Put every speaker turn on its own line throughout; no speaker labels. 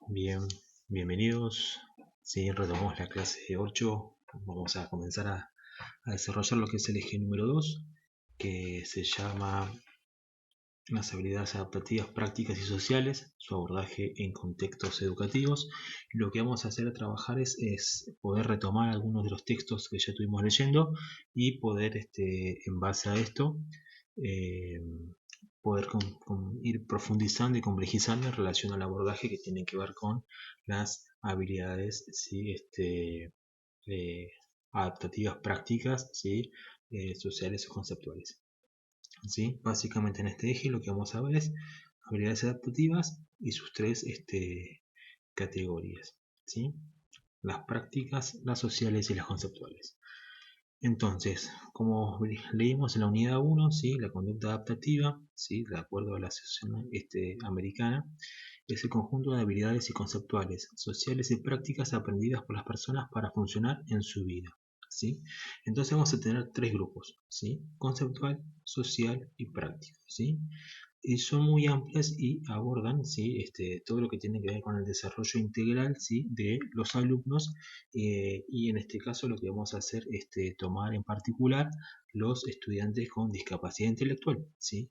Bien, bienvenidos. Sí, retomamos la clase 8. Vamos a comenzar a desarrollar lo que es el eje número 2, que se llama las habilidades adaptativas prácticas y sociales, su abordaje en contextos educativos. Lo que vamos a hacer a trabajar es poder retomar algunos de los textos que ya estuvimos leyendo y poder, en base a esto, eh, poder ir profundizando y complejizando en relación al abordaje que tiene que ver con las habilidades, ¿sí? Eh, adaptativas prácticas, ¿sí? Sociales o conceptuales, ¿sí? Básicamente en este eje lo que vamos a ver es habilidades adaptativas y sus tres categorías, ¿sí? Las prácticas, las sociales y las conceptuales. Entonces, como leímos en la unidad 1, ¿sí? La conducta adaptativa, ¿sí? De acuerdo a la Asociación Americana, es el conjunto de habilidades y conceptuales, sociales y prácticas aprendidas por las personas para funcionar en su vida, ¿sí? Entonces vamos a tener tres grupos, ¿sí? Conceptual, social y práctico, ¿sí? Y son muy amplias y abordan, ¿sí? Todo lo que tiene que ver con el desarrollo integral, ¿sí? De los alumnos, y en este caso lo que vamos a hacer es tomar en particular los estudiantes con discapacidad intelectual, ¿sí?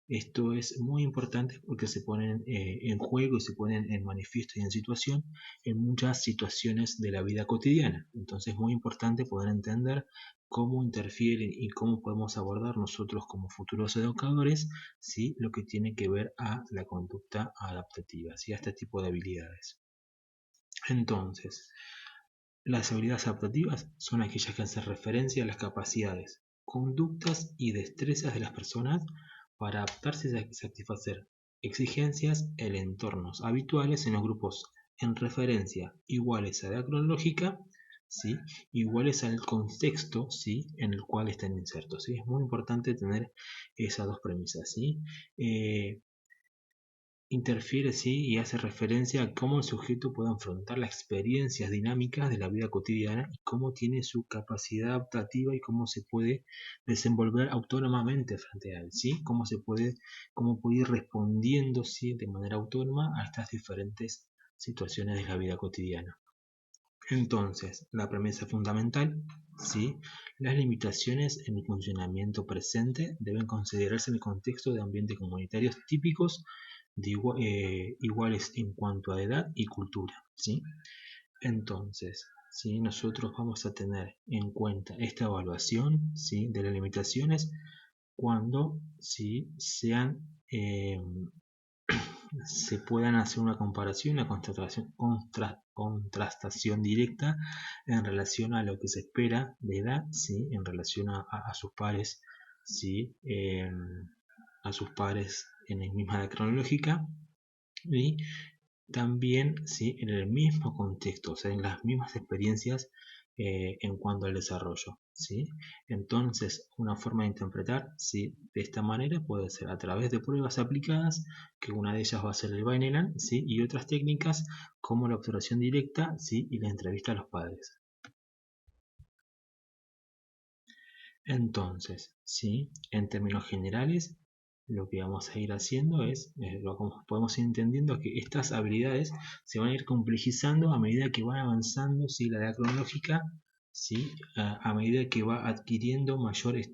Esto es muy importante porque se ponen en juego y se ponen en manifiesto y en situación en muchas situaciones de la vida cotidiana. Entonces es muy importante poder entender cómo interfieren y cómo podemos abordar nosotros como futuros educadores, ¿sí? Lo que tiene que ver a la conducta adaptativa, ¿sí? A este tipo de habilidades. Entonces, las habilidades adaptativas son aquellas que hacen referencia a las capacidades, conductas y destrezas de las personas para adaptarse y satisfacer exigencias en entornos habituales en los grupos en referencia iguales a la edad cronológica, ¿sí? Iguales al contexto, ¿sí? En el cual están insertos, ¿sí? Es muy importante tener esas dos premisas, ¿sí? Interfiere, sí, y hace referencia a cómo el sujeto puede afrontar las experiencias dinámicas de la vida cotidiana y cómo tiene su capacidad adaptativa y cómo se puede desenvolver autónomamente frente a él, ¿sí? Cómo puede ir respondiendo, ¿sí? De manera autónoma a estas diferentes situaciones de la vida cotidiana. Entonces, la premisa fundamental, ¿sí? Las limitaciones en el funcionamiento presente deben considerarse en el contexto de ambientes comunitarios típicos iguales en cuanto a edad y cultura, ¿sí? Entonces, ¿sí? Nosotros vamos a tener en cuenta esta evaluación, ¿sí? De las limitaciones cuando, ¿sí? Se puedan hacer una comparación, una contrastación directa en relación a lo que se espera de edad, ¿sí? En relación a sus pares, ¿sí? A sus pares en la misma edad cronológica y también, ¿sí? En el mismo contexto, o sea, en las mismas experiencias en cuanto al desarrollo, ¿sí? Entonces, una forma de interpretar, ¿sí? De esta manera puede ser a través de pruebas aplicadas, que una de ellas va a ser el Bainelan, ¿sí? Y otras técnicas como la observación directa, ¿sí? Y la entrevista a los padres. Entonces, ¿sí? En términos generales, lo que vamos a ir haciendo es, lo que podemos ir entendiendo que estas habilidades se van a ir complejizando a medida que van avanzando, ¿sí? La edad cronológica, ¿sí? A medida que va adquiriendo mayores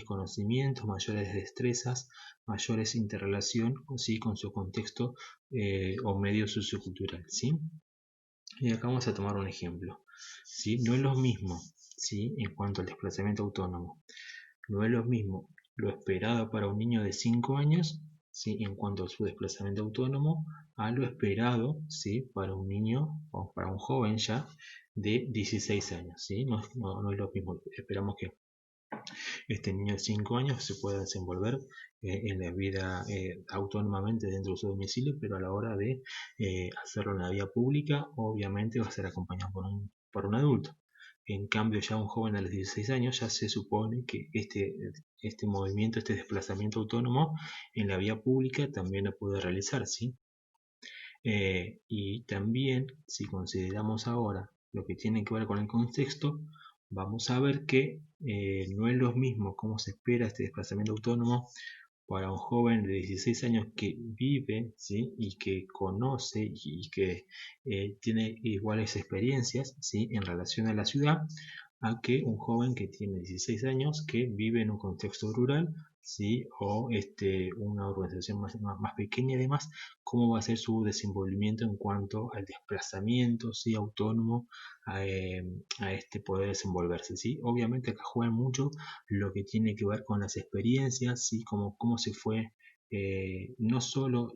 conocimientos, mayores destrezas, mayores interrelación, ¿sí? Con su contexto o medio sociocultural, ¿sí? Y acá vamos a tomar un ejemplo, ¿sí? No es lo mismo, ¿sí? En cuanto al desplazamiento autónomo. No es lo mismo lo esperado para un niño de 5 años, ¿sí? En cuanto a su desplazamiento autónomo, a lo esperado, ¿sí? Para un niño o para un joven ya de 16 años, ¿sí? No es lo mismo. Esperamos que este niño de 5 años se pueda desenvolver en la vida autónomamente dentro de su domicilio, pero a la hora de hacerlo en la vía pública, obviamente va a ser acompañado por un adulto. En cambio, ya un joven a los 16 años ya se supone que este movimiento, este desplazamiento autónomo en la vía pública también lo puede realizar, ¿sí? Y también, si consideramos ahora lo que tiene que ver con el contexto, vamos a ver que no es lo mismo cómo se espera este desplazamiento autónomo para un joven de 16 años que vive, ¿sí? Y que conoce y que tiene iguales experiencias, ¿sí? En relación a la ciudad, a que un joven que tiene 16 años que vive en un contexto rural, ¿sí? O una organización más pequeña y demás, cómo va a ser su desenvolvimiento en cuanto al desplazamiento, ¿sí? Autónomo a poder desenvolverse, ¿sí? Obviamente acá juega mucho lo que tiene que ver con las experiencias, ¿sí? Cómo se fue no solo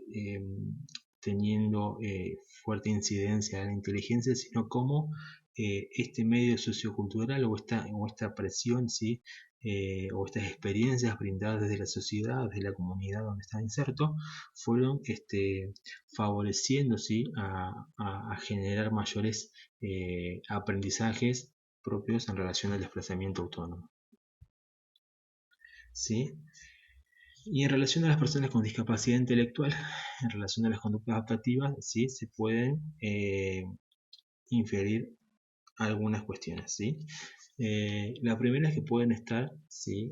teniendo fuerte incidencia en la inteligencia, sino cómo este medio sociocultural o esta presión, ¿sí? O estas experiencias brindadas desde la sociedad, desde la comunidad donde está inserto, fueron favoreciendo, ¿sí? a generar mayores aprendizajes propios en relación al desplazamiento autónomo, ¿sí? Y en relación a las personas con discapacidad intelectual, en relación a las conductas adaptativas, ¿sí? Se pueden inferir algunas cuestiones, ¿sí? La primera es que pueden estar, ¿sí?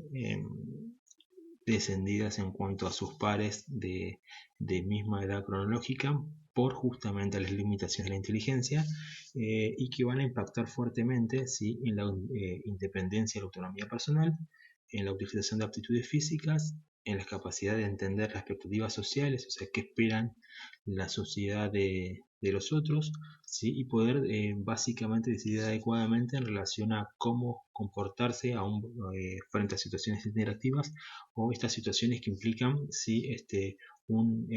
Descendidas en cuanto a sus pares de misma edad cronológica por justamente las limitaciones de la inteligencia y que van a impactar fuertemente, ¿sí? En la independencia y la autonomía personal, en la utilización de aptitudes físicas, en la capacidad de entender las expectativas sociales, o sea, qué esperan la sociedad de los otros, ¿sí? Y poder básicamente decidir adecuadamente en relación a cómo comportarse frente a situaciones interactivas o estas situaciones que implican, ¿sí? Un,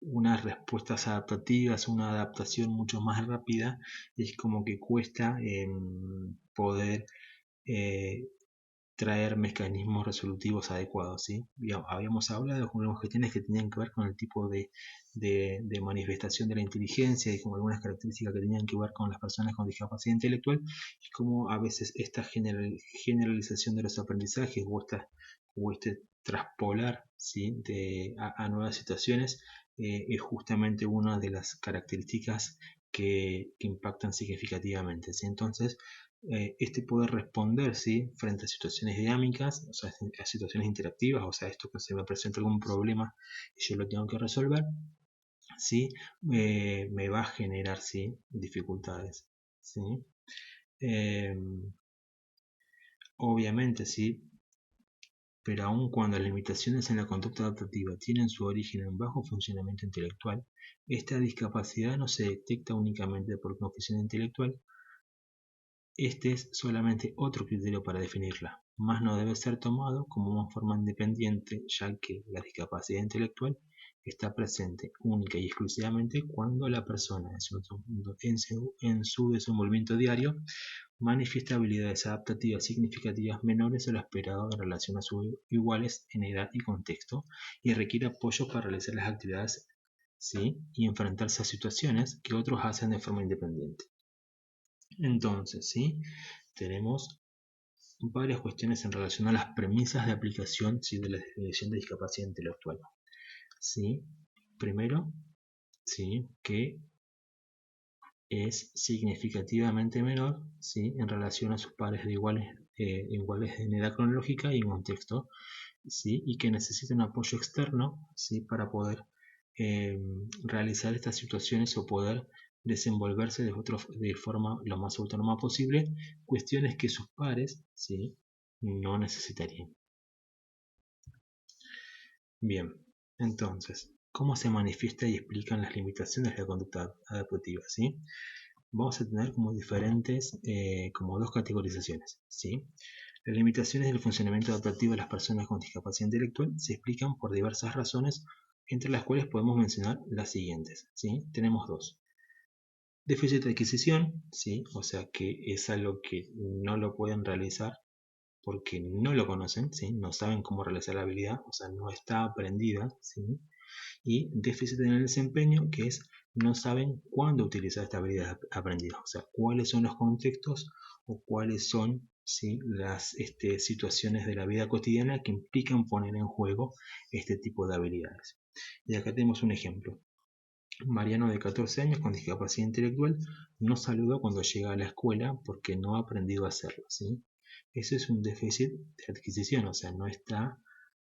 unas respuestas adaptativas, una adaptación mucho más rápida, es como que cuesta poder eh, traer mecanismos resolutivos adecuados, ¿sí? Habíamos hablado de algunas cuestiones que tenían que ver con el tipo de manifestación de la inteligencia y con algunas características que tenían que ver con las personas con discapacidad intelectual y cómo a veces esta generalización de los aprendizajes o este traspolar, ¿sí? a nuevas situaciones es justamente una de las características que impactan significativamente, ¿sí? Entonces, poder responder, ¿sí? Frente a situaciones dinámicas, o sea, a situaciones interactivas, o sea, esto que se me presenta algún problema y yo lo tengo que resolver, ¿sí? Me va a generar, ¿sí? Dificultades, ¿sí? Eh, Obviamente, ¿sí? Pero aun cuando las limitaciones en la conducta adaptativa tienen su origen en un bajo funcionamiento intelectual, esta discapacidad no se detecta únicamente por coeficiente intelectual. Este es solamente otro criterio para definirla, mas no debe ser tomado como una forma independiente, ya que la discapacidad intelectual está presente única y exclusivamente cuando la persona en su desenvolvimiento diario manifiesta habilidades adaptativas significativas menores a lo esperado en relación a sus iguales en edad y contexto y requiere apoyo para realizar las actividades, ¿sí? Y enfrentarse a situaciones que otros hacen de forma independiente. Entonces, ¿sí? Tenemos varias cuestiones en relación a las premisas de aplicación, ¿sí? De la definición de discapacidad intelectual, ¿sí? Primero, ¿sí? Que es significativamente menor, ¿sí? En relación a sus pares de iguales en edad cronológica y en contexto, ¿sí? Y que necesita un apoyo externo, ¿sí? Para poder realizar estas situaciones o poder desenvolverse de forma lo más autónoma posible, cuestiones que sus pares, ¿sí? No necesitarían. Bien, entonces, ¿cómo se manifiesta y explican las limitaciones de la conducta adaptativa? ¿Sí? Vamos a tener como diferentes, como dos categorizaciones, ¿sí? Las limitaciones del funcionamiento adaptativo de las personas con discapacidad intelectual se explican por diversas razones, entre las cuales podemos mencionar las siguientes, ¿sí? Tenemos dos. Déficit de adquisición, ¿sí? O sea que es algo que no lo pueden realizar porque no lo conocen, ¿sí? No saben cómo realizar la habilidad, o sea, no está aprendida, ¿sí? Y déficit en el desempeño, que es no saben cuándo utilizar esta habilidad aprendida, o sea, cuáles son los contextos o cuáles son, ¿sí? Las situaciones de la vida cotidiana que implican poner en juego este tipo de habilidades. Y acá tenemos un ejemplo. Mariano, de 14 años, con discapacidad intelectual, no saludó cuando llega a la escuela porque no ha aprendido a hacerlo, ¿sí? Eso es un déficit de adquisición, o sea, no está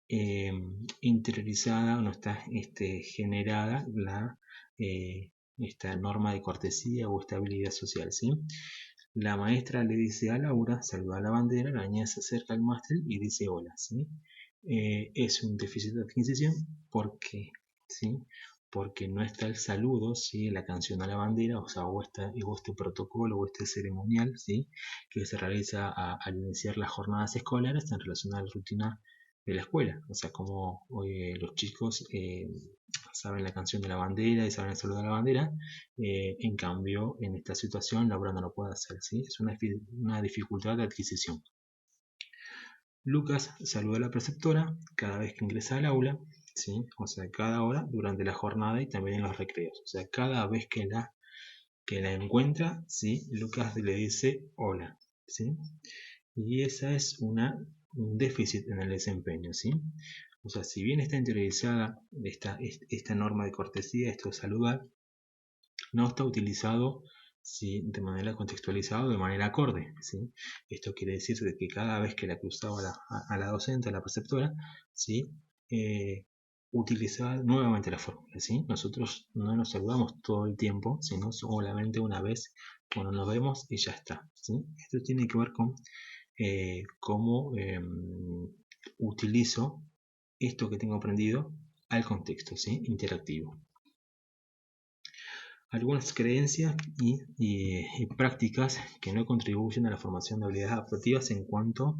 interiorizada, no está generada esta norma de cortesía o estabilidad social, ¿sí? La maestra le dice a Laura, saluda a la bandera, la niña se acerca al mástil y dice hola, ¿sí? Es un déficit de adquisición porque, ¿sí? Porque no está el saludo, ¿sí? La canción a la bandera, o sea, o este protocolo o este ceremonial, ¿sí? Que se realiza al iniciar las jornadas escolares en relación a la rutina de la escuela, o sea, como los chicos saben la canción de la bandera y saben el saludo de la bandera, en cambio, en esta situación Laura no lo puede hacer, ¿sí? Es una dificultad de adquisición. Lucas saluda a la preceptora cada vez que ingresa al aula, ¿sí? O sea, cada hora durante la jornada y también en los recreos. O sea, cada vez que la encuentra, ¿sí? Lucas le dice hola, ¿sí? Y esa es un déficit en el desempeño, ¿sí? O sea, si bien está interiorizada esta norma de cortesía, esto de saludar, no está utilizado, ¿sí? De manera contextualizada o de manera acorde, ¿sí? Esto quiere decir que cada vez que la cruzaba a la docente, a la preceptora, ¿sí? Utilizaba nuevamente la fórmula, ¿sí? Nosotros no nos saludamos todo el tiempo, sino solamente una vez cuando nos vemos y ya está, ¿sí? Esto tiene que ver con cómo utilizo esto que tengo aprendido al contexto, ¿sí? Interactivo. Algunas creencias y prácticas que no contribuyen a la formación de habilidades adaptativas en cuanto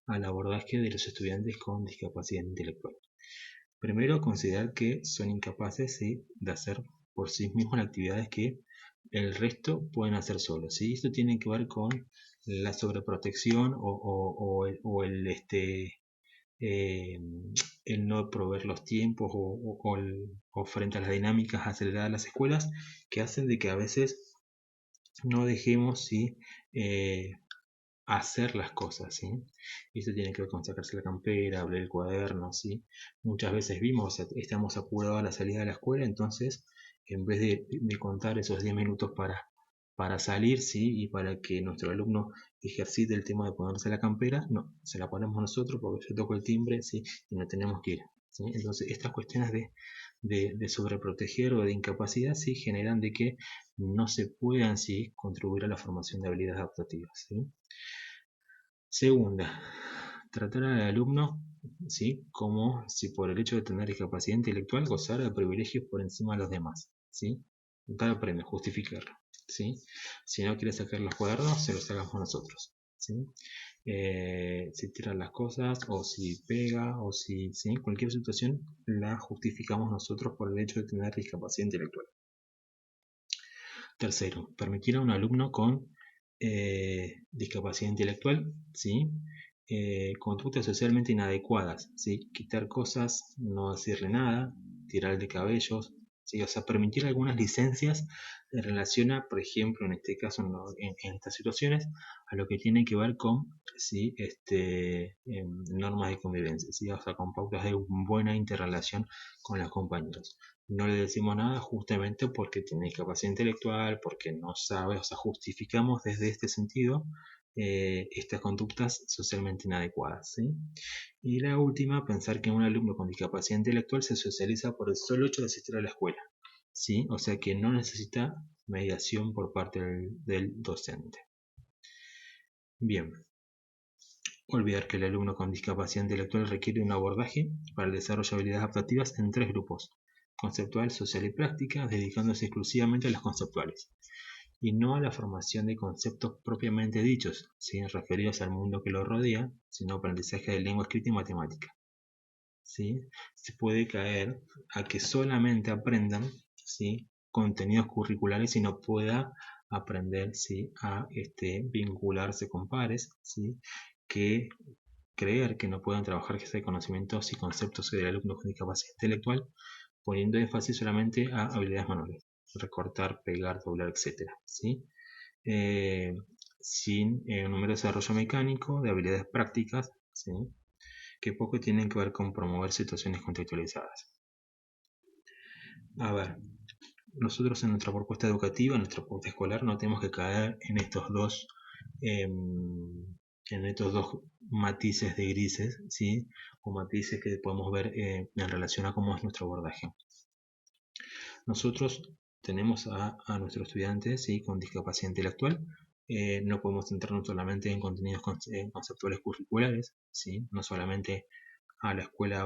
al abordaje de los estudiantes con discapacidad intelectual. Primero, considerar que son incapaces, ¿sí? De hacer por sí mismos las actividades que el resto pueden hacer solos, ¿sí? Esto tiene que ver con la sobreprotección o eh, el no proveer los tiempos o frente a las dinámicas aceleradas de las escuelas que hacen de que a veces no dejemos, ¿sí? Hacer las cosas, ¿sí? Y esto tiene que ver con sacarse la campera, abrir el cuaderno, ¿sí? Muchas veces estamos apurados a la salida de la escuela, entonces en vez de contar esos 10 minutos para salir, ¿sí? Y para que nuestro alumno ejercite el tema de ponerse la campera, no, se la ponemos nosotros porque yo toco el timbre, ¿sí? Y no tenemos que ir, ¿sí? Entonces estas cuestiones de sobreproteger o de incapacidad, ¿sí? Generan de que no se puedan, ¿sí? Contribuir a la formación de habilidades adaptativas, ¿sí? Segunda, tratar al alumno, ¿sí? Como si por el hecho de tener discapacidad intelectual gozara de privilegios por encima de los demás, ¿sí? Dar premio, justificarlo, ¿sí? Si no quiere sacar los cuadernos, se los sacamos nosotros, ¿sí? Si tira las cosas, o si pega, o si, ¿sí? Cualquier situación la justificamos nosotros por el hecho de tener discapacidad intelectual. Tercero, permitir a un alumno con discapacidad intelectual, ¿sí? Conductas socialmente inadecuadas, ¿sí? Quitar cosas, no decirle nada, tirar de cabellos, ¿sí? O sea, permitir algunas licencias en relación a, por ejemplo, en este caso, en estas situaciones, a lo que tiene que ver con, ¿sí? Normas de convivencia, ¿sí? O sea, con pautas de buena interrelación con los compañeros. No le decimos nada justamente porque tiene discapacidad intelectual, porque no sabe, o sea, justificamos desde este sentido estas conductas socialmente inadecuadas, ¿sí? Y la última, pensar que un alumno con discapacidad intelectual se socializa por el solo hecho de asistir a la escuela, ¿sí? O sea que no necesita mediación por parte del docente. Bien, olvidar que el alumno con discapacidad intelectual requiere un abordaje para el desarrollo de habilidades adaptativas en 3 grupos: conceptual, social y práctica, dedicándose exclusivamente a las conceptuales, y no a la formación de conceptos propiamente dichos, sin referidos al mundo que lo rodea, sino aprendizaje de lengua escrita y matemática, ¿sí? Se puede caer a que solamente aprendan, ¿sí? Contenidos curriculares y no pueda aprender, ¿sí? A vincularse con pares, ¿sí? Que creer que no puedan trabajar ese conocimientos y conceptos del alumno con discapacidad intelectual, poniendo énfasis solamente a habilidades manuales, recortar, pegar, doblar, etc., ¿sí? Sin un número de desarrollo mecánico, de habilidades prácticas, ¿sí? Que poco tienen que ver con promover situaciones contextualizadas. A ver, nosotros en nuestra propuesta educativa, en nuestra propuesta escolar, no tenemos que caer en estos dos en estos dos matices de grises, ¿sí? O matices que podemos ver en relación a cómo es nuestro abordaje. Nosotros tenemos a nuestros estudiantes, ¿sí? Con discapacidad intelectual. No podemos centrarnos solamente en contenidos conceptuales curriculares, ¿sí? No solamente a la escuela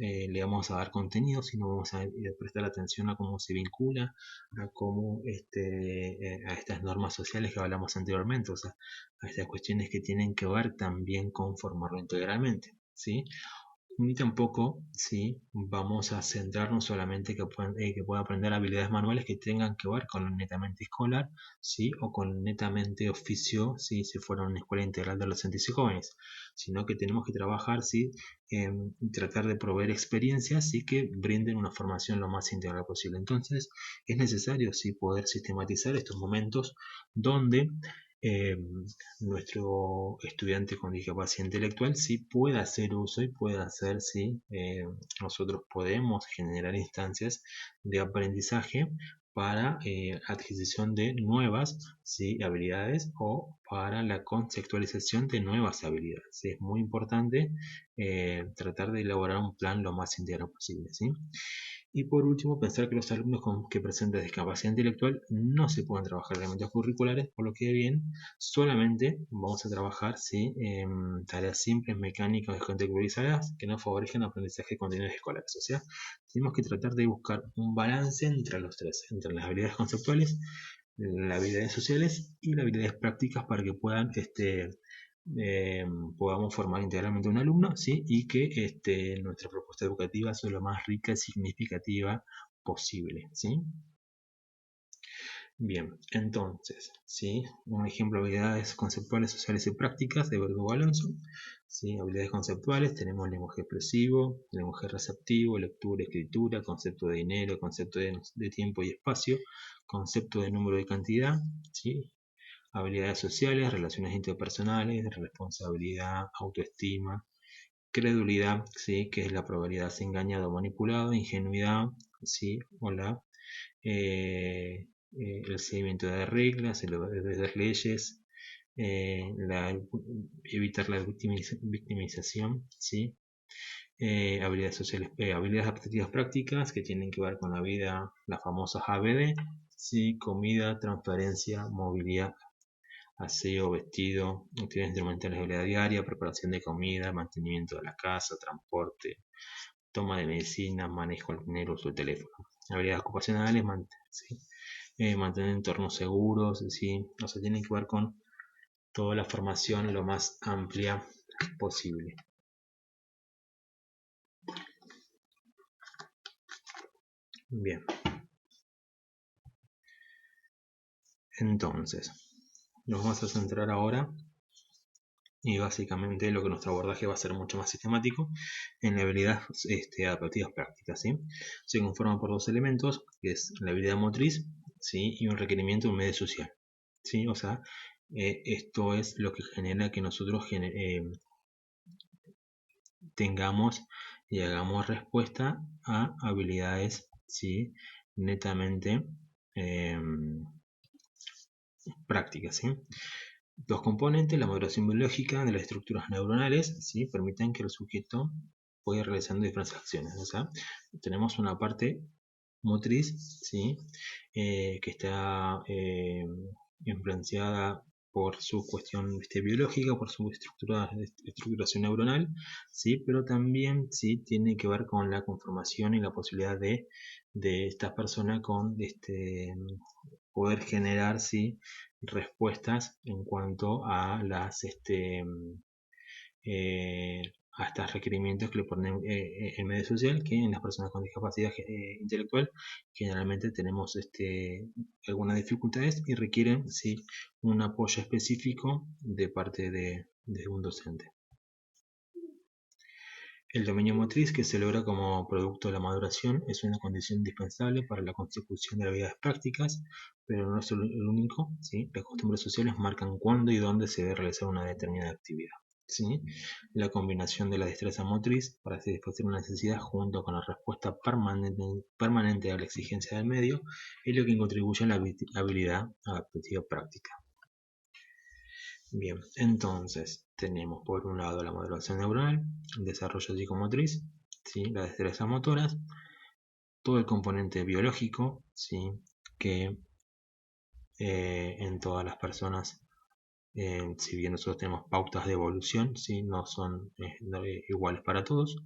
le vamos a dar contenido, sino vamos a prestar atención a cómo se vincula, a cómo a estas normas sociales que hablamos anteriormente, o sea, a estas cuestiones que tienen que ver también con formarlo integralmente, ¿sí? Ni tampoco, sí, vamos a centrarnos solamente que pueda aprender habilidades manuales que tengan que ver con lo netamente escolar, sí, o con netamente oficio, sí, si fuera una escuela integral de adolescentes y jóvenes, sino que tenemos que trabajar, sí, y tratar de proveer experiencias, sí, que brinden una formación lo más integral posible. Entonces, es necesario, sí, poder sistematizar estos momentos donde eh, nuestro estudiante con discapacidad intelectual sí puede hacer uso y puede hacer, sí, nosotros podemos generar instancias de aprendizaje para adquisición de nuevas, ¿sí? habilidades o para la conceptualización de nuevas habilidades. Es muy importante tratar de elaborar un plan lo más integral posible, ¿sí? Y por último, pensar que los alumnos que presenten discapacidad intelectual no se pueden trabajar en elementos curriculares, por lo que bien, solamente vamos a trabajar, ¿sí? En tareas simples, mecánicas, contextualizadas que no favorezcan aprendizaje de contenidos escolares. O sea, tenemos que tratar de buscar un balance entre los tres, entre las habilidades conceptuales, las habilidades sociales y las habilidades prácticas para que puedan eh, podamos formar integralmente un alumno, ¿sí? Y que nuestra propuesta educativa sea lo más rica y significativa posible, ¿sí? Bien, entonces, ¿sí? Un ejemplo de habilidades conceptuales, sociales y prácticas de Verdugo Alonso. ¿Sí? Habilidades conceptuales, tenemos lenguaje expresivo, lenguaje receptivo, lectura, escritura, concepto de dinero, concepto de tiempo y espacio, concepto de número y cantidad, ¿sí? Habilidades sociales, relaciones interpersonales, responsabilidad, autoestima, credulidad, ¿sí? Que es la probabilidad de ser engañado o manipulado, ingenuidad, ¿sí? O el seguimiento de reglas, el obedecer leyes, evitar la victimización, ¿sí? Habilidades sociales, habilidades aptitudes prácticas que tienen que ver con la vida, las famosas ABD, ¿sí? Comida, transferencia, movilidad, aseo, vestido, actividades instrumentales de la diaria, preparación de comida, mantenimiento de la casa, transporte, toma de medicina, manejo del dinero, uso del teléfono. Habilidades ocupacionales, ¿sí? Mantener entornos seguros, ¿sí? O sea, tienen que ver con toda la formación lo más amplia posible. Bien, entonces, nos vamos a centrar ahora y básicamente lo que nuestro abordaje va a ser mucho más sistemático en la habilidad adaptativas prácticas, ¿sí? Se conforman por dos elementos, que es la habilidad motriz, ¿sí? Y un requerimiento de un medio social, ¿sí? O sea, esto es lo que genera que nosotros tengamos y hagamos respuesta a habilidades, ¿sí? Netamente eh, prácticas, ¿sí? Dos componentes, la maduración biológica de las estructuras neuronales, ¿sí? Permiten que el sujeto pueda ir realizando diferentes acciones. O sea, tenemos una parte motriz, ¿sí? Que está influenciada por su cuestión biológica, por su estructuración neuronal, ¿sí? Pero también ¿sí? Tiene que ver con la conformación y la posibilidad de esta persona con poder generar ¿sí? respuestas en cuanto a eh, a estos requerimientos que le ponen el medio social, que en las personas con discapacidad intelectual generalmente tenemos algunas dificultades y requieren ¿sí? un apoyo específico de parte de un docente. El dominio motriz, que se logra como producto de la maduración, es una condición indispensable para la consecución de habilidades prácticas, pero no es el único. ¿sí? Las costumbres sociales marcan cuándo y dónde se debe realizar una determinada actividad. ¿sí? La combinación de la destreza motriz para satisfacer una necesidad junto con la respuesta permanente a la exigencia del medio es lo que contribuye a la habilidad adaptativa práctica. Bien, entonces tenemos por un lado la modulación neuronal, el desarrollo psicomotriz, ¿sí? Las destrezas motoras, todo el componente biológico, ¿sí? Que en todas las personas, si bien nosotros tenemos pautas de evolución, ¿sí? No son iguales para todos.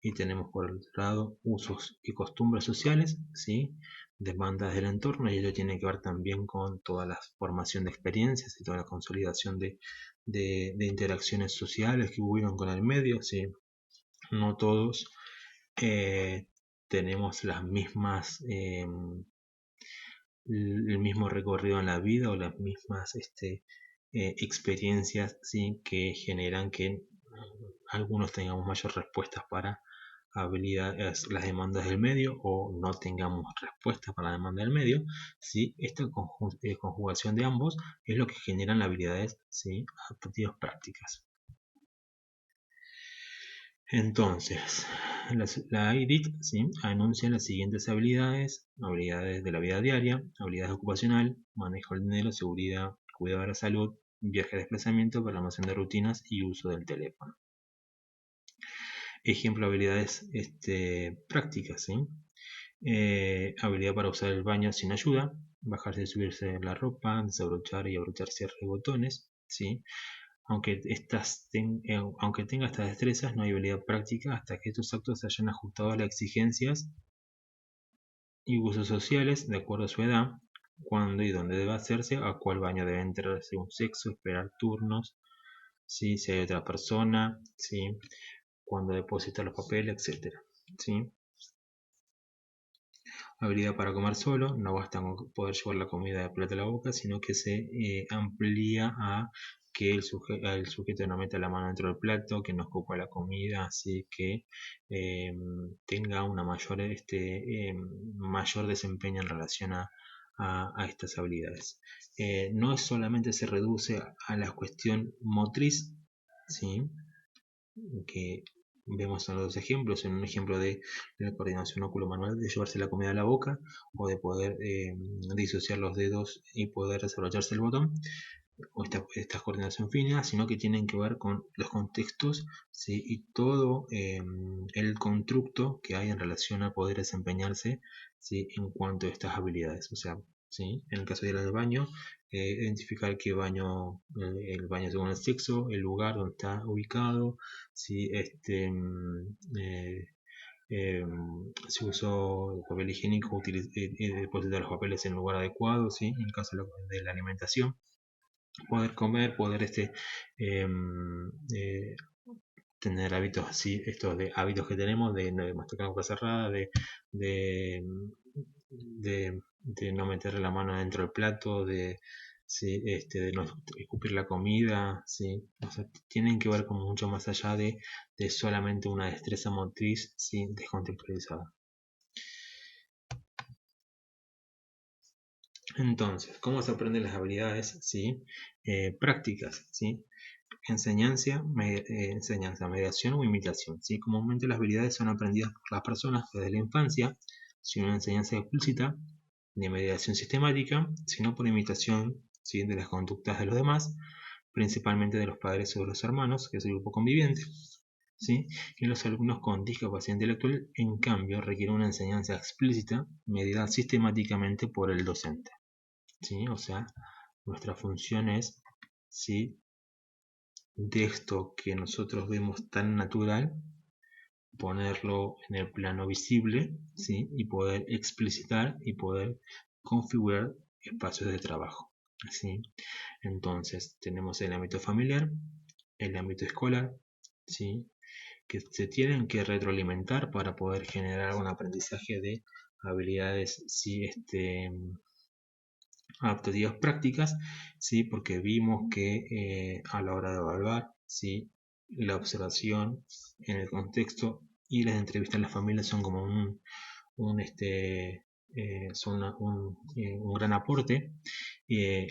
Y tenemos por el otro lado usos y costumbres sociales, ¿sí? Demandas del entorno, y ello tiene que ver también con toda la formación de experiencias y toda la consolidación de interacciones sociales que hubieron con el medio, ¿sí? No todos tenemos las mismas, el mismo recorrido en la vida o las mismas experiencias, ¿sí? Que generan que algunos tengamos mayor respuestas para habilidades, las demandas del medio, o no tengamos respuestas para la demanda del medio. ¿Sí? Esta conjugación de ambos es lo que generan las habilidades, ¿sí? Adaptativas prácticas. Entonces, la IDIT, ¿sí? Anuncia las siguientes habilidades: habilidades de la vida diaria, habilidades ocupacional, manejo del dinero, seguridad, cuidado de la salud, viaje de desplazamiento, programación de rutinas y uso del teléfono. Ejemplo de habilidades prácticas, ¿sí? Habilidad para usar el baño sin ayuda, bajarse y subirse la ropa, desabrochar y abrochar cierres de botones, ¿sí? Aunque tenga estas destrezas, no hay habilidad práctica hasta que estos actos se hayan ajustado a las exigencias y usos sociales de acuerdo a su edad, cuándo y dónde debe hacerse, a cuál baño debe entrar según sexo, esperar turnos, ¿sí? Si hay otra persona, ¿sí? Cuándo depositar los papeles, etc. ¿Sí? Habilidad para comer solo, no basta con poder llevar la comida de plato a la boca, sino que se amplía a que el sujeto no meta la mano dentro del plato, que no escupa la comida, así que tenga una mayor desempeño en relación a estas habilidades. No solamente se reduce a la cuestión motriz, ¿sí? Que vemos en los dos ejemplos, en un ejemplo de la coordinación óculo-manual, de llevarse la comida a la boca, o de poder disociar los dedos y poder desabrocharse el botón, o esta coordinación fina, sino que tienen que ver con los contextos, ¿sí? Y todo el constructo que hay en relación a poder desempeñarse, ¿sí? En cuanto a estas habilidades. O sea, ¿sí? En el caso de ir al baño, identificar qué baño, el baño según el sexo, el lugar donde está ubicado, ¿sí? Si usó papel higiénico, depositar los papeles en el lugar adecuado, ¿sí? En el caso de la alimentación, poder comer, poder eh, tener hábitos así, estos de hábitos que tenemos de masticar con boca cerrada, de, de no meter la mano dentro del plato, sí, de no escupir la comida, ¿sí? O sea, tienen que ver como mucho más allá de solamente una destreza motriz, ¿sí? Descontextualizada. Entonces, ¿cómo se aprenden las habilidades? ¿Sí? Prácticas, ¿sí? Enseñanza, mediación o imitación, ¿sí? Comúnmente las habilidades son aprendidas por las personas desde la infancia, sin una enseñanza explícita de mediación sistemática, sino por imitación, ¿sí? De las conductas de los demás, principalmente de los padres o de los hermanos, que es el grupo conviviente, ¿sí? Y los alumnos con discapacidad intelectual, en cambio, requieren una enseñanza explícita medida sistemáticamente por el docente, ¿sí? O sea, nuestra función es, ¿sí? De esto que nosotros vemos tan natural, ponerlo en el plano visible, ¿sí? Y poder explicitar y poder configurar espacios de trabajo, ¿sí? Entonces tenemos el ámbito familiar, el ámbito escolar, ¿sí? Que se tienen que retroalimentar para poder generar un aprendizaje de habilidades, ¿sí? Adaptativas prácticas, ¿sí? Porque vimos que a la hora de evaluar, ¿sí? La observación en el contexto y las entrevistas en la familia son como un gran aporte.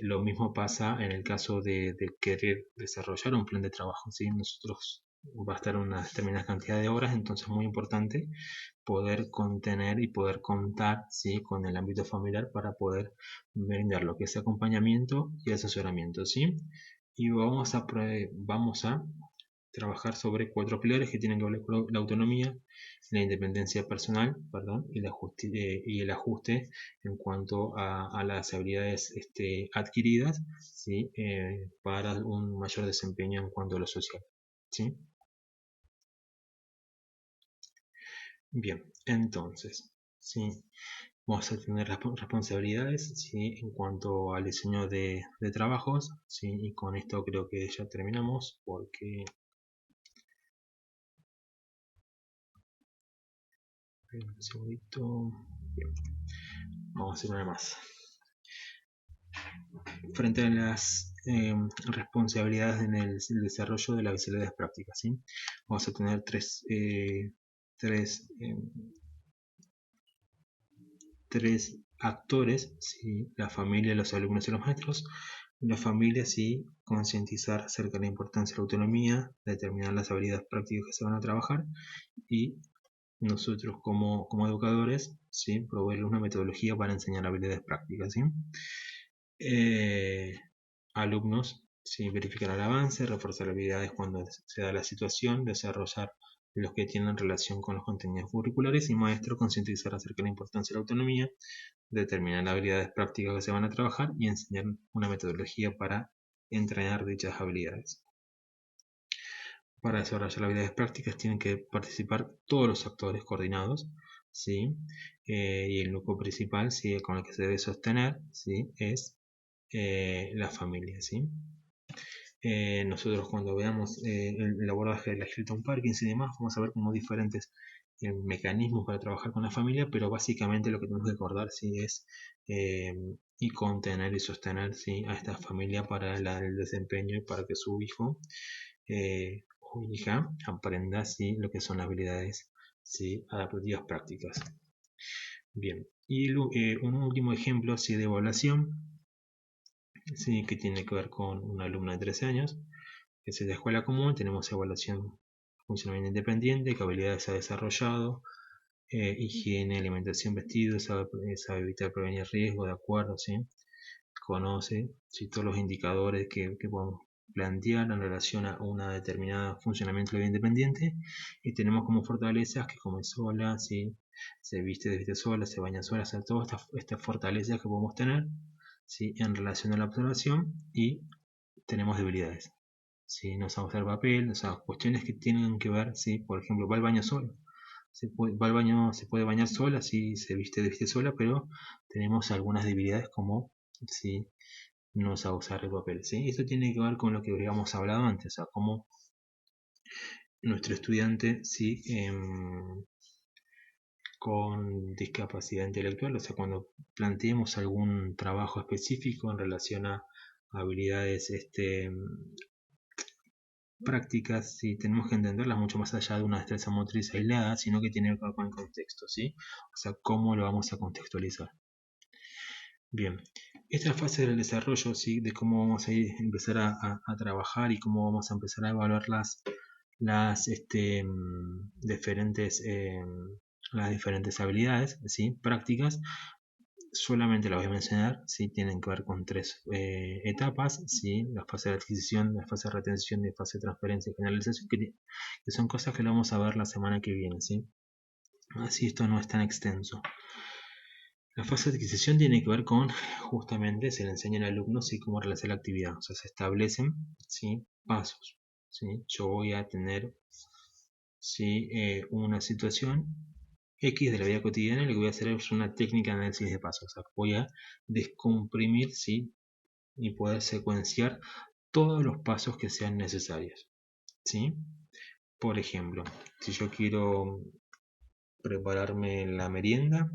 Lo mismo pasa en el caso de querer desarrollar un plan de trabajo, ¿sí? Nosotros va a estar una determinada cantidad de horas, entonces es muy importante poder contener y poder contar, ¿sí? Con el ámbito familiar para poder brindar lo que es acompañamiento y asesoramiento, ¿sí? y vamos a trabajar sobre 4 pilares que tienen que ver con la autonomía, la independencia personal, perdón, y el ajuste en cuanto a las habilidades adquiridas, ¿sí? Para un mayor desempeño en cuanto a lo social. ¿Sí? Bien, entonces, ¿sí? Vamos a tener responsabilidades, ¿sí? En cuanto al diseño de trabajos, ¿sí? Y con esto creo que ya terminamos porque... Un segundito. Bien, vamos a hacer una más. Frente a las responsabilidades en el desarrollo de las habilidades prácticas, ¿sí? Vamos a tener tres actores, ¿sí? La familia, los alumnos y los maestros. La familia, sí, concientizar acerca de la importancia de la autonomía, determinar las habilidades prácticas que se van a trabajar, y nosotros como educadores, ¿sí? Proveer una metodología para enseñar habilidades prácticas, ¿sí? Alumnos, ¿sí? Verificar el avance, reforzar habilidades cuando se da la situación, desarrollar los que tienen relación con los contenidos curriculares, y maestro, concientizar acerca de la importancia de la autonomía, determinar las habilidades prácticas que se van a trabajar y enseñar una metodología para entrenar dichas habilidades. Para desarrollar las habilidades prácticas tienen que participar todos los actores coordinados, ¿sí? Y el núcleo principal, ¿sí? Con el que se debe sostener, ¿sí? Es la familia, ¿sí? Nosotros cuando veamos el abordaje de la Hilton Parkinson y demás, vamos a ver como diferentes mecanismos para trabajar con la familia, pero básicamente lo que tenemos que acordar, ¿sí? Es y contener y sostener, ¿sí? A esta familia para el desempeño y para que su hijo o hija aprenda, ¿sí? Lo que son las habilidades, ¿sí? Adaptativas prácticas. Bien, y un último ejemplo, ¿sí? De evaluación, ¿sí? Que tiene que ver con una alumna de 13 años, que es la escuela común. Tenemos evaluación, funcionamiento independiente, qué habilidades ha desarrollado, higiene, alimentación, vestido, sabe evitar prevenir riesgos, de acuerdo, ¿sí? Conoce, ¿sí? Todos los indicadores que podemos plantear en relación a una determinada funcionamiento de la vida independiente, y tenemos como fortalezas que come sola, ¿sí? Se viste sola, se baña sola, o sea, todas estas fortalezas que podemos tener, ¿sí? En relación a la observación, y tenemos debilidades, ¿sí? No sabe usar papel, o sea, cuestiones que tienen que ver, ¿sí? Por ejemplo, va al baño solo, va al baño, se puede bañar sola, sí, se viste sola, pero tenemos algunas debilidades como, ¿sí? No sabe usar el papel, ¿sí? Esto tiene que ver con lo que habíamos hablado antes, o sea, cómo nuestro estudiante, ¿sí? Con discapacidad intelectual, o sea, cuando planteemos algún trabajo específico en relación a habilidades prácticas, ¿sí? Tenemos que entenderlas mucho más allá de una destreza motriz aislada, sino que tiene que ver con el contexto, ¿sí? O sea, cómo lo vamos a contextualizar. Bien, esta fase del desarrollo, ¿sí? De cómo vamos a empezar a trabajar y cómo vamos a empezar a evaluar diferentes, las diferentes habilidades, ¿sí? Prácticas, solamente las voy a mencionar, ¿sí? Tienen que ver con 3 etapas, ¿sí? La fase de adquisición, la fase de retención y la fase de transferencia y generalización, que son cosas que lo vamos a ver la semana que viene, ¿sí? Así esto no es tan extenso. La fase de adquisición tiene que ver con, justamente, se le enseña al alumno, ¿sí? Cómo realizar la actividad, o sea, se establecen, ¿sí? Pasos, ¿sí? Yo voy a tener, ¿sí? Una situación X de la vida cotidiana, y lo que voy a hacer es una técnica de análisis de pasos, o sea, voy a descomprimir, ¿sí? Y poder secuenciar todos los pasos que sean necesarios, ¿sí? Por ejemplo, si yo quiero prepararme la merienda,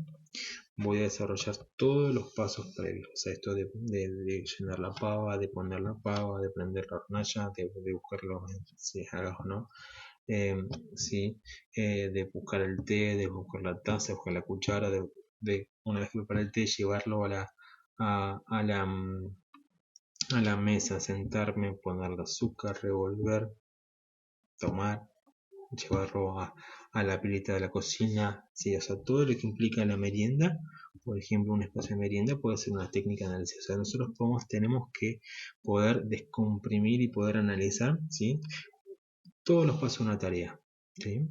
voy a desarrollar todos los pasos previos, o sea, esto de llenar la pava, de poner la pava, de prender la hornalla, de buscarlo si es algo, ¿no? Sí, de buscar el té, de buscar la taza, de buscar la cuchara, de una vez que prepara el té, llevarlo a la mesa, sentarme, poner el azúcar, revolver, tomar, llevarlo a la pileta de la cocina, sí, o sea, todo lo que implica la merienda, por ejemplo, un espacio de merienda puede ser una técnica de análisis. O sea, nosotros tenemos que poder descomprimir y poder analizar, ¿sí?, todos los pasos de una tarea, ¿sí?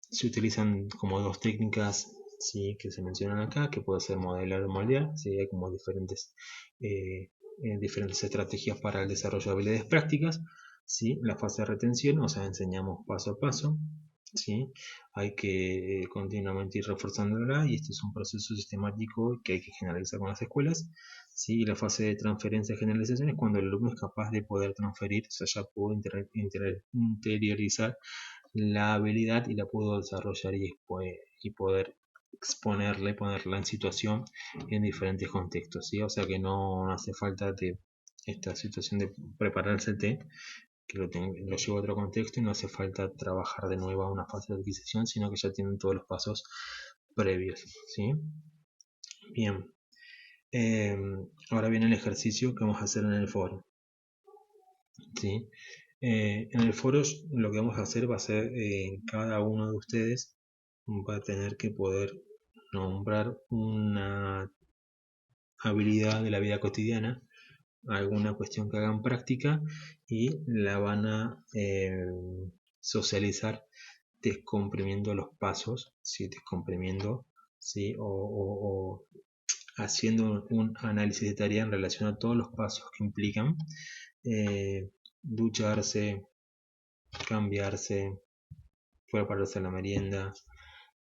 Se utilizan como dos técnicas, ¿sí?, que se mencionan acá, que puede ser modelar o moldear, ¿sí? Hay como diferentes estrategias para el desarrollo de habilidades prácticas, ¿sí? La fase de retención, o sea, enseñamos paso a paso, ¿sí? Hay que continuamente ir reforzándola, y este es un proceso sistemático que hay que generalizar con las escuelas, ¿sí? Y la fase de transferencia y generalización es cuando el alumno es capaz de poder transferir, o sea, ya pudo interiorizar la habilidad y la pudo desarrollar y poder exponerla y ponerla en situación en diferentes contextos, ¿sí? O sea que no hace falta de esta situación de prepararse el té, que lo llevo a otro contexto y no hace falta trabajar de nuevo a una fase de adquisición, sino que ya tienen todos los pasos previos, ¿sí? Bien. Ahora viene el ejercicio que vamos a hacer en el foro, ¿sí? En el foro lo que vamos a hacer va a ser, cada uno de ustedes va a tener que poder nombrar una habilidad de la vida cotidiana, alguna cuestión que hagan práctica, y la van a socializar descomprimiendo los pasos, ¿sí? Descomprimiendo, ¿sí? O haciendo un análisis de tarea en relación a todos los pasos que implican ducharse, cambiarse, prepararse la merienda,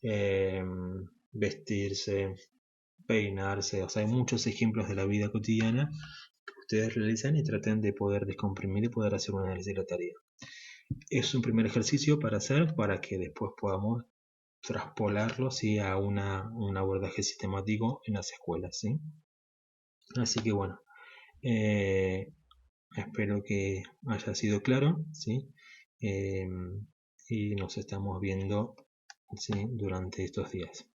eh, vestirse, peinarse. O sea, hay muchos ejemplos de la vida cotidiana que ustedes realizan y traten de poder descomprimir y poder hacer un análisis de la tarea. Es un primer ejercicio para hacer, para que después podamos traspolarlo, ¿sí?, a un abordaje sistemático en las escuelas, ¿sí? Así que bueno, espero que haya sido claro, ¿sí? Y nos estamos viendo, ¿sí?, durante estos días.